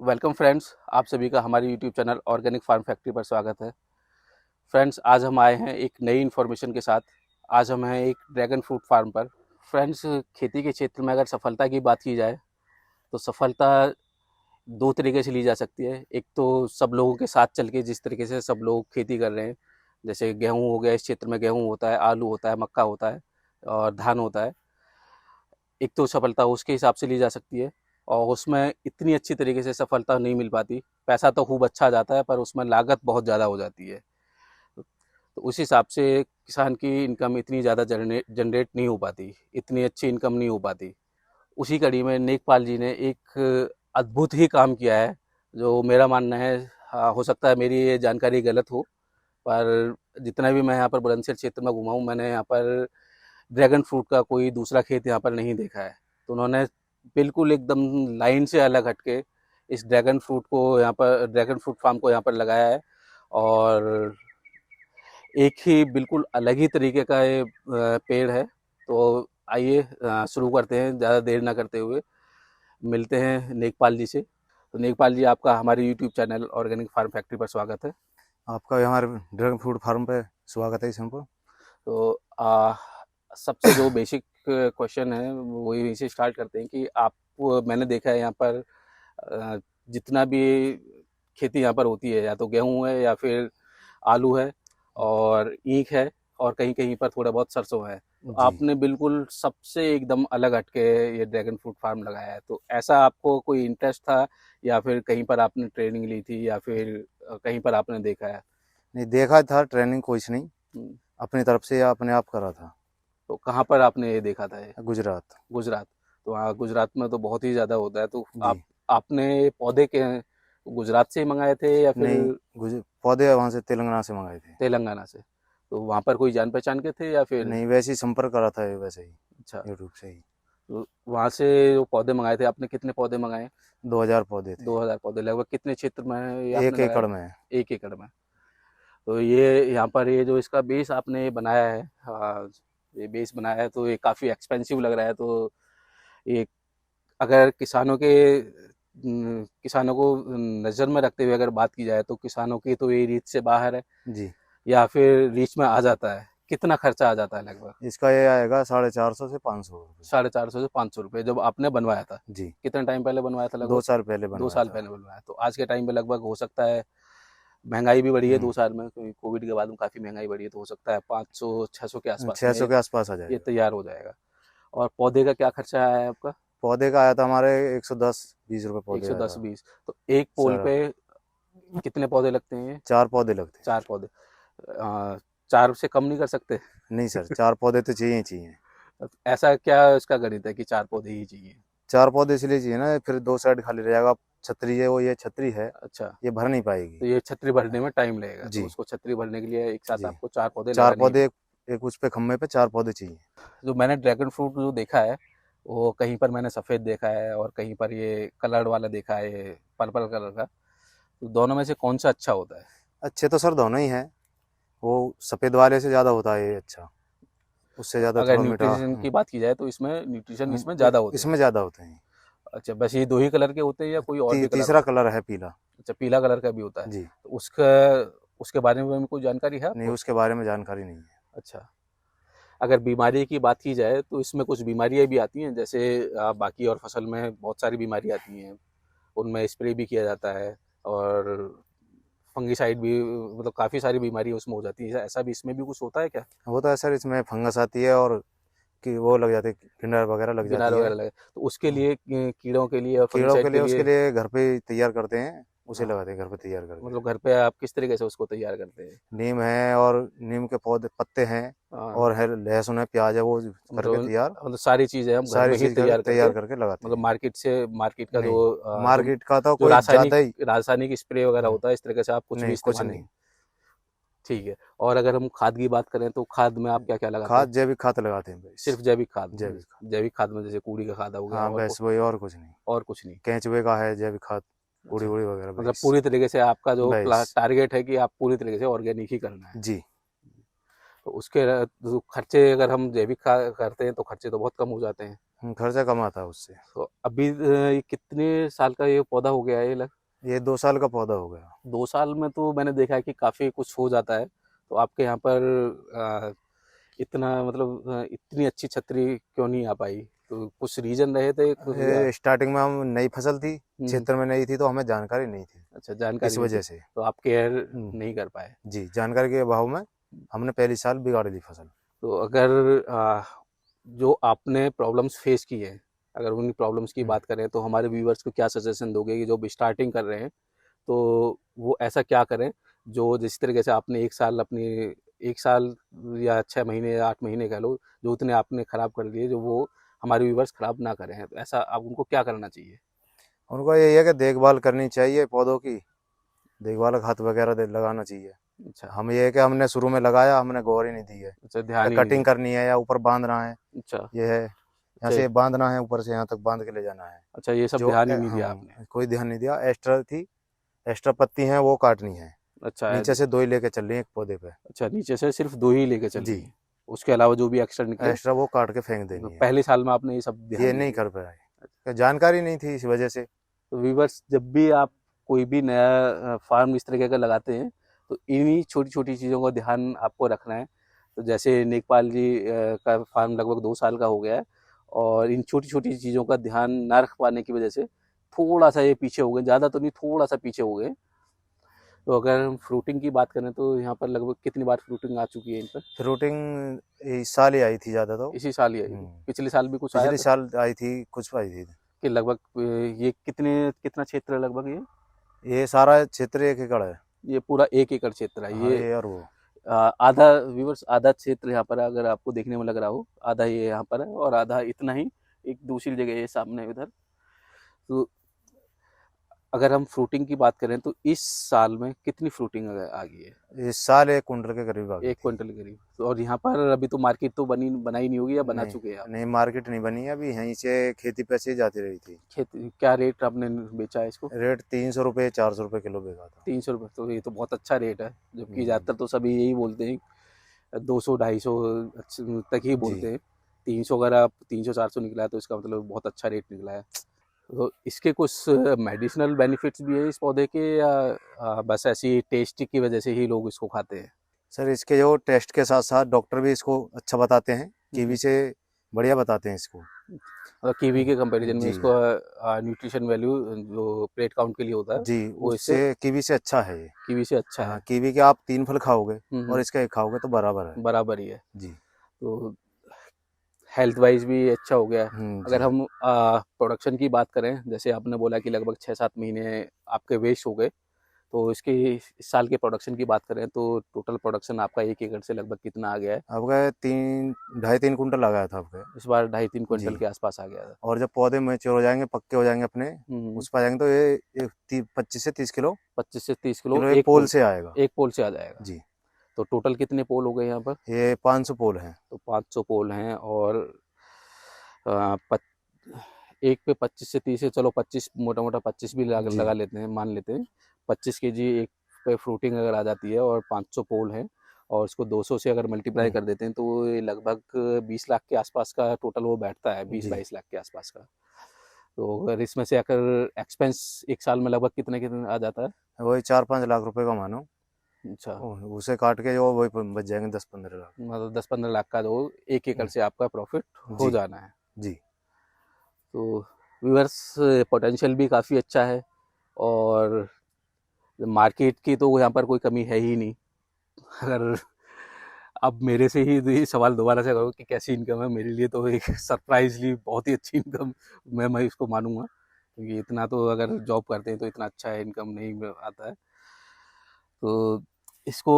Welcome friends, आप सभी का हमारे YouTube channel organic farm factory पर स्वागत है। फ्रेंड्स, आज हम आए हैं एक नई इन्फॉर्मेशन के साथ। आज हम हैं एक ड्रैगन फ्रूट फार्म पर। फ्रेंड्स, खेती के क्षेत्र में अगर सफलता की बात की जाए तो सफलता दो तरीके से ली जा सकती है। एक तो सब लोगों के साथ चल के जिस तरीके से सब लोग खेती कर रहे हैं, जैसे गेहूँ हो गया, इस क्षेत्र में गेहूँ होता है, आलू होता है, मक्का होता है और धान होता है। एक तो सफलता उसके हिसाब से ली जा सकती है और उसमें इतनी अच्छी तरीके से सफलता नहीं मिल पाती। पैसा तो खूब अच्छा जाता है पर उसमें लागत बहुत ज़्यादा हो जाती है। तो उस हिसाब से किसान की इनकम इतनी ज़्यादा जनरेट नहीं हो पाती, इतनी अच्छी इनकम नहीं हो पाती। उसी कड़ी में नेकपाल जी ने एक अद्भुत ही काम किया है, जो मेरा मानना है, हो सकता है मेरी ये जानकारी गलत हो, पर जितना भी मैं यहाँ पर बुलंदशहर क्षेत्र में घुमा हूँ, मैंने यहाँ पर ड्रैगन फ्रूट का कोई दूसरा खेत यहाँ पर नहीं देखा है। तो उन्होंने बिल्कुल एकदम लाइन से अलग हटके इस ड्रैगन फ्रूट फार्म को यहाँ पर लगाया है और एक ही बिल्कुल अलग ही तरीके का ये पेड़ है। तो आइए शुरू करते हैं, ज़्यादा देर ना करते हुए मिलते हैं नेकपाल जी से। तो नेकपाल जी, आपका हमारे YouTube channel organic farm factory पर स्वागत है। आपका हमारे ड्रैगन फ्रूट फार्म पे स्वागत है। इस हमको तो सबसे जो बेसिक क्वेश्चन है वो यहीं से स्टार्ट करते हैं कि आप, मैंने देखा है यहाँ पर जितना भी खेती यहाँ पर होती है, या तो गेहूँ है या फिर आलू है और ईख है और कहीं कहीं पर थोड़ा बहुत सरसों है। तो जी आपने बिल्कुल सबसे एकदम अलग हटके ये ड्रैगन फ्रूट फार्म लगाया है। तो ऐसा आपको कोई इंटरेस्ट था या फिर कहीं पर आपने ट्रेनिंग ली थी या फिर कहीं पर आपने देखा है? नहीं, देखा था, ट्रेनिंग कुछ नहीं, हम्म, अपनी तरफ से या अपने आप करा था। तो कहाँ पर आपने ये देखा था ये? गुजरात। गुजरात। तो वहाँ गुजरात में तो बहुत ही ज़्यादा होता है। तो जी आपने पौधे के गुजरात से ही मंगाए थे या फिर नहीं, पौधे वहाँ से तेलंगाना से मंगाए थे। तेलंगाना से? तो वहाँ पर कोई जान पहचान के थे या फिर? नहीं, वैसे ही संपर्क करा था, वैसे ही अच्छा। यूट्यूब से ही। तो वहाँ से जो पौधे मंगाए थे, आपने कितने पौधे मंगाए? 2000 पौधे थे। 2000 पौधे। लगभग कितने क्षेत्र में ये आपने 1 एकड़ लगाए? में है। 1 एकड़ में। तो ये यहाँ पर ये जो इसका बेस आपने बनाया है, हाँ, ये बेस बनाया है तो ये काफ़ी एक्सपेंसिव लग रहा है। तो ये अगर किसानों को नज़र में रखते हुए अगर बात की जाए तो किसानों की तो ये रीच से बाहर है, जी, या फिर रीच में आ जाता है? कितना खर्चा आ जाता है लगभग? इसका ये आएगा 450 से 500 रुपये। 450 से 500 रुपये जब आपने बनवाया था? जी, कितना टाइम पहले बनवाया था लगभग? 2 साल पहले दो बनवाया साल था। पहले बनवाया। तो आज के टाइम पे लगभग हो सकता है, महंगाई भी बढ़ी है 2 साल में, क्योंकि कोविड के बाद में काफ़ी महंगाई बढ़ी है, तो हो सकता है 500-600 के आसपास में 600 के आसपास आ ये जाएगा। तैयार हो जाएगा। और पौधे का क्या खर्चा आया है आपका? पौधे का आया था हमारे 110-20 रुपये एक पौधे सौ आया दस था। बीस तो एक पोल सर, पे कितने पौधे लगते हैं? 4 पौधे लगते हैं। 4 पौधे। आ, 4 से कम नहीं कर सकते? नहीं सर, 4 पौधे तो चाहिए ही चाहिए। ऐसा क्या इसका गणित है कि 4 पौधे ही चाहिए? 4 पौधे इसलिए चाहिए ना, फिर 2 साइड खाली रह जाएगा। छतरी है वो, ये छतरी है, अच्छा। ये भर नहीं पाएगी। तो ये छतरी भरने में टाइम लगेगा, तो जी उसको छतरी भरने के लिए एक साथ जी, आपको 4 पौधे 4 लगाने ही। पौधे, एक उस पे खम्भे पे 4 पौधे चाहिए। जो मैंने ड्रैगन फ्रूट जो देखा है, वो कहीं पर मैंने सफ़ेद देखा है और कहीं पर ये कलर्ड वाला देखा है, ये पर्पल कलर का। तो दोनों में से कौन सा अच्छा होता है? अच्छे तो सर दोनों ही हैं, वो सफ़ेद वाले से ज़्यादा होता है ये अच्छा, उससे ज़्यादा अगर थोड़ा मीठा। न्यूट्रिशन की बात की जाए तो इसमें न्यूट्रिशन इसमें ज़्यादा होते हैं? इसमें ज़्यादा होते हैं। अच्छा, बस ये 2 ही कलर के होते हैं या कोई और भी कलर तीसरा होता है? कलर है पीला। अच्छा, पीला कलर का भी होता है। जी, तो उसका उसके बारे में कोई जानकारी है नहीं, आपको? उसके बारे में जानकारी नहीं है। अच्छा। अगर बीमारी की बात की जाए तो इसमें कुछ बीमारियाँ भी आती हैं, जैसे बाकी और फसल में बहुत सारी बीमारी आती हैं, उनमें स्प्रे भी किया जाता है और फंगिसाइड भी, मतलब काफ़ी सारी बीमारी उसमें हो जाती है। ऐसा भी इसमें भी कुछ होता है क्या? होता है सर, इसमें फंगस आती है और कि वो लग जाती है, टिंडर वगैरह लग बिनार जाती है। वगैरह लगे तो उसके लिए कीड़ों के लिए और कीड़ों फंगिसाइड के के लिए उसके लिए? लिए घर पे ही तैयार करते हैं, उसे हाँ, लगाते हैं घर पे तैयार करके। मतलब घर पे आप किस तरीके से उसको तैयार करते हैं? नीम है और नीम के पौधे पत्ते हैं, हाँ, और है लहसुन है, प्याज है, वो करके मतलब तैयार, मतलब सारी चीज़ें हम घर सारी में ही चीज़ कर तैयार करके, तैयार करके लगाते मतलब हैं। मार्केट का नहीं, जो मार्केट का तो जो कोई ज़्यादा ही रासायनिक स्प्रे वगैरह होता है, इस तरीके से आप कुछ भी नहीं, कुछ इस्तेमाल नहीं? नहीं। ठीक है। और अगर हम खाद की बात करें तो खाद में आप क्या-क्या लगाते हैं? खाद जैविक खाद लगाते हैं बस। सिर्फ़ जैविक खाद? जैविक खाद, जैविक खाद में जैसे कूड़ी का खाद हो गया हाँ बस वही, और कुछ नहीं। और कुछ नहीं? केंचुए का है जैविक खाद, पूड़ी अच्छा, वूड़ी वगैरह मतलब बस। पूरी तरीके से आपका जो बस टारगेट है कि आप पूरी तरीके से ऑर्गेनिक ही करना है। जी। तो उसके जो खर्चे, अगर हम जैविक करते हैं तो खर्चे तो बहुत कम हो जाते हैं। खर्चा कम आता है उससे। तो अभी ये कितने साल का ये पौधा हो गया है ये? ये 2 साल का पौधा हो गया। 2 साल में तो मैंने देखा है कि काफ़ी कुछ हो जाता है। तो आपके यहाँ पर अ, इतना मतलब इतनी अच्छी छतरी क्यों नहीं आ पाई? तो कुछ रीज़न रहे थे कुछ या? ये स्टार्टिंग में हम नई फसल थी, हम्म, क्षेत्र में नई थी, तो हमें जानकारी नहीं थी, अच्छा, इस जानकारी नहीं थी वजह से। तो आप केयर हम्म, नहीं कर पाए। जी, जानकारी के अभाव में हमने पहली साल बिगाड़ ली फसल। तो अगर जो आपने प्रॉब्लम्स फेस की है, अगर उन प्रॉब्लम्स की हम्म, बात करें तो हमारे व्यूअर्स को क्या सजेशन दोगे कि जो भी स्टार्टिंग कर रहे हैं, तो वो ऐसा क्या करें जो जिस तरीके से आपने 1 साल अपनी 1 साल या 6 महीने या 8 महीने कह लो, जो उतने आपने ख़राब कर दिए, जो वो हमारे व्यूअर्स ख़राब ना करें, तो ऐसा आप उनको क्या करना चाहिए? उनको यही है कि देखभाल करनी चाहिए पौधों की, देखभाल खाद वगैरह लगाना चाहिए। अच्छा। हम ये है कि हमने शुरू में लगाया, हमने गौर ही नहीं दी है, अच्छा, या ध्यान ही नहीं कटिंग दिया। करनी है या ऊपर बांधना है। अच्छा। ये है, यहाँ अच्छा। से बांधना है, ऊपर से यहाँ तक बांध के ले जाना है। अच्छा, ये सब जो ध्यान ही नहीं दिया आपने। कोई ध्यान नहीं दिया। एक्स्ट्रा थी, एक्स्ट्रा पत्ती हैं वो काटनी है। अच्छा नीचे से 2 ही लेके चल रही है एक पौधे पे। अच्छा, नीचे से सिर्फ 2 ही लेके जी, चलनी है, उसके अलावा जो भी एक्स्ट्रा निकले एक्स्ट्रा वो काट के फेंक तो देनी है। पहले साल में आपने ये सब ध्यान ये नहीं नहीं दिया। कर पाए, जानकारी नहीं थी इस वजह से। तो व्यूवर्स, जब भी आप कोई भी नया फार्म इस तरीके का लगाते हैं तो इन्हीं छोटी छोटी चीज़ों का ध्यान आपको रखना है। तो जैसे नेकपाल जी का फार्म लगभग 2 साल का हो गया है, और इन छोटी छोटी चीज़ों का ध्यान ना रख पाने की वजह से थोड़ा सा ये पीछे हो गए, ज़्यादा तो नहीं, थोड़ा सा पीछे हो गए। तो अगर हम फ्रूटिंग की बात करें तो यहाँ पर लगभग कितनी बार फ्रूटिंग आ चुकी है इन पर? फ्रूटिंग इस साल ही आई थी ज़्यादा तो। इसी साल ही आई है? हम्म, पिछले साल भी कुछ आया पिछले था साल आई थी, कुछ आई थी। कि लगभग ये कितना क्षेत्र है लगभग ये? ये सारा क्षेत्र 1 एकड़ है। ये पूरा 1 एकड़ क्षेत्र है हाँ, ये? ये और वो। आधा व्यूवर्स, आधा क्षेत्र यहाँ पर अगर आपको देखने में लग रहा हो, आधा ये यहाँ पर है और आधा इतना ही एक दूसरी जगह ये सामने है उधर। तो अगर हम फ्रूटिंग की बात करें तो इस साल में कितनी फ्रूटिंग आ गई है? इस साल 1 कुंटल के करीब आ गई 1 क्विंटल थी। के करीब। तो और यहाँ पर अभी तो मार्केट तो बनाई नहीं होगी या बना नहीं, चुके हैं आप? नहीं मार्केट नहीं बनी है अभी, यहीं से खेती पैसे जाती रही थी। खेती क्या रेट आपने बेचा है इसको? रेट 300 रुपये 400 रुपये किलो बेचा था। 300 रुपये? तो ये तो बहुत अच्छा रेट है, जबकि हम्म, ज़्यादातर तो सभी यही बोलते हैं 200 250 तक ही जी। बोलते हैं। 300, अगर आप 300 400 निकला है तो इसका मतलब बहुत अच्छा रेट निकला है। तो इसके कुछ मेडिसिनल बेनिफिट्स भी है इस पौधे के, या बस ऐसी टेस्ट की वजह से ही लोग इसको खाते हैं? सर इसके जो टेस्ट के साथ साथ डॉक्टर भी इसको अच्छा बताते हैं, कीवी हम्म। से बढ़िया बताते हैं इसको। और कीवी के कंपैरिजन में जी, इसको न्यूट्रिशन वैल्यू जो प्लेट काउंट के लिए होता है, जी, वो इससे उससे कीवी से अच्छा है ये। कीवी से अच्छा हाँ, है। कीवी के आप 3 फल खाओगे और इसका 1 खाओगे तो बराबर है। बराबर ही है। जी। तो हेल्थ वाइज भी अच्छा हो गया है। जी। अगर हम प्रोडक्शन की बात करें, जैसे आपने बोला कि लगभग 6 7 महीने आपके वेस्ट हो गए, तो इसकी इस साल के प्रोडक्शन की बात करें तो टोटल प्रोडक्शन आपका 1 एकड़ से लगभग कितना आ गया है? आपका 2.5 3 कुंटल लगाया था आपके। इस बार 2.5 3 क्विंटल जी, के आसपास आ गया था। और जब पौधे मैच्योर हो जाएंगे, पक्के हो जाएंगे अपने, हम्म। उस पर आ जाएंगे तो ये 25 से 30 किलो 25 से 30 किलो किलो एक एक पोल पोल से आएगा। एक पोल से आ जाएगा। जी, तो टोटल कितने पोल हो गए यहाँ पर? ये 500 पोल हैं। तो 500 पोल हैं, और आ, पच, एक पे 25 से 30 है, चलो 25, मोटा मोटा 25 भी जी, लगा लेते हैं, मान लेते हैं। 25 kg एक पे फ्रूटिंग अगर आ जाती है और 500 पोल है, और उसको 200 से अगर मल्टीप्लाई हम्म, कर देते हैं तो ये लगभग 20 लाख के आसपास का टोटल वो बैठता है, बीस जी, बाईस लाख के आसपास का। तो अगर इसमें से अगर एक्सपेंस 1 साल में लगभग कितने कितने आ जाता है? वही 4 5 लाख रुपए का मानो। अच्छा, उसे काट के जो वही बच जाएंगे 10 15 लाख। मतलब 10 15 लाख का जो 1 एकड़ हम्म, से आपका प्रॉफिट हो जी, जाना है। जी, तो व्यूअर्स, पोटेंशियल भी काफ़ी अच्छा है, और मार्केट की तो यहाँ पर कोई कमी है ही नहीं। अगर अब मेरे से ही ये सवाल दोबारा से करो कि कैसी इनकम है, मेरे लिए तो एक सरप्राइजली बहुत ही अच्छी इनकम मैं इसको मानूंगा, क्योंकि इतना तो अगर जॉब करते हैं तो इतना अच्छा इनकम नहीं आता है। तो इसको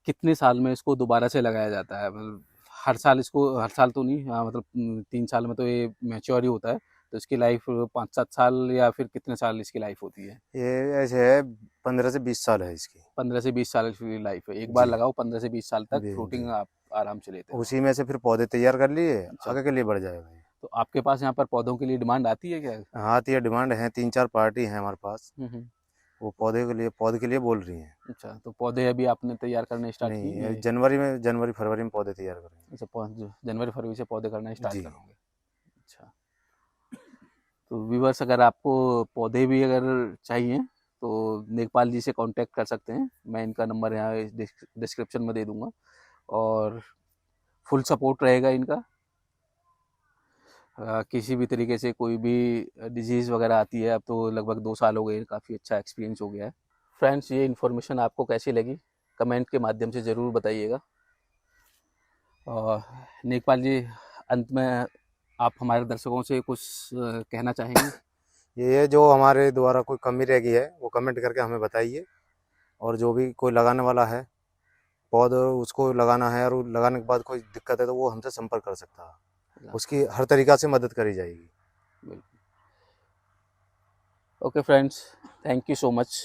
कितने साल में इसको दोबारा से लगाया जाता है? मतलब हर साल इसको, हर साल तो नहीं, हाँ मतलब 3 साल में तो ये मैच्योर ही होता है, तो इसकी लाइफ 5 7 साल या फिर कितने साल इसकी लाइफ होती है? ये ऐसे है, 15 से 20 साल है इसकी। 15 से 20 साल की लाइफ है, एक बार जी, लगाओ 15 से 20 साल तक जी, फ्रूटिंग जी, आप आराम से लेते रहो। उसी में से फिर पौधे तैयार कर लिए, अच्छा। आगे के लिए बढ़ जाएगा ये। तो आपके पास यहाँ पर पौधों के लिए डिमांड आती है क्या? हाँ, तो ये डिमांड है, 3 4 पार्टी है हमारे पास। हम्म। वो पौधे के लिए बोल रही हैं। अच्छा, तो पौधे अभी आपने तैयार करने स्टार्ट नहीं, किए? जनवरी फरवरी में पौधे तैयार करेंगे। अच्छा, जनवरी फरवरी से पौधे करना स्टार्ट जी, करोगे? अच्छा, तो व्यूअर्स अगर आपको पौधे भी अगर चाहिए तो नेकपाल जी से कांटेक्ट कर सकते हैं। मैं इनका नंबर यहाँ डिस्क्रिप्शन में दे दूंगा और फुल सपोर्ट रहेगा इनका। किसी भी तरीके से कोई भी डिजीज़ वगैरह आती है, अब तो लगभग 2 साल हो गए, काफ़ी अच्छा एक्सपीरियंस हो गया है। फ्रेंड्स, ये इन्फॉर्मेशन आपको कैसी लगी कमेंट के माध्यम से ज़रूर बताइएगा। और नेकपाल जी, अंत में आप हमारे दर्शकों से कुछ कहना चाहेंगे? ये है, जो हमारे द्वारा कोई कमी रह गई है वो कमेंट करके हमें बताइए, और जो भी कोई लगाने वाला है पौधा उसको लगाना है और लगाने के बाद कोई दिक्कत है तो वो हमसे संपर्क कर सकता है, उसकी हर तरीक़ा से मदद करी जाएगी। बिल्कुल। Okay friends, thank you so much.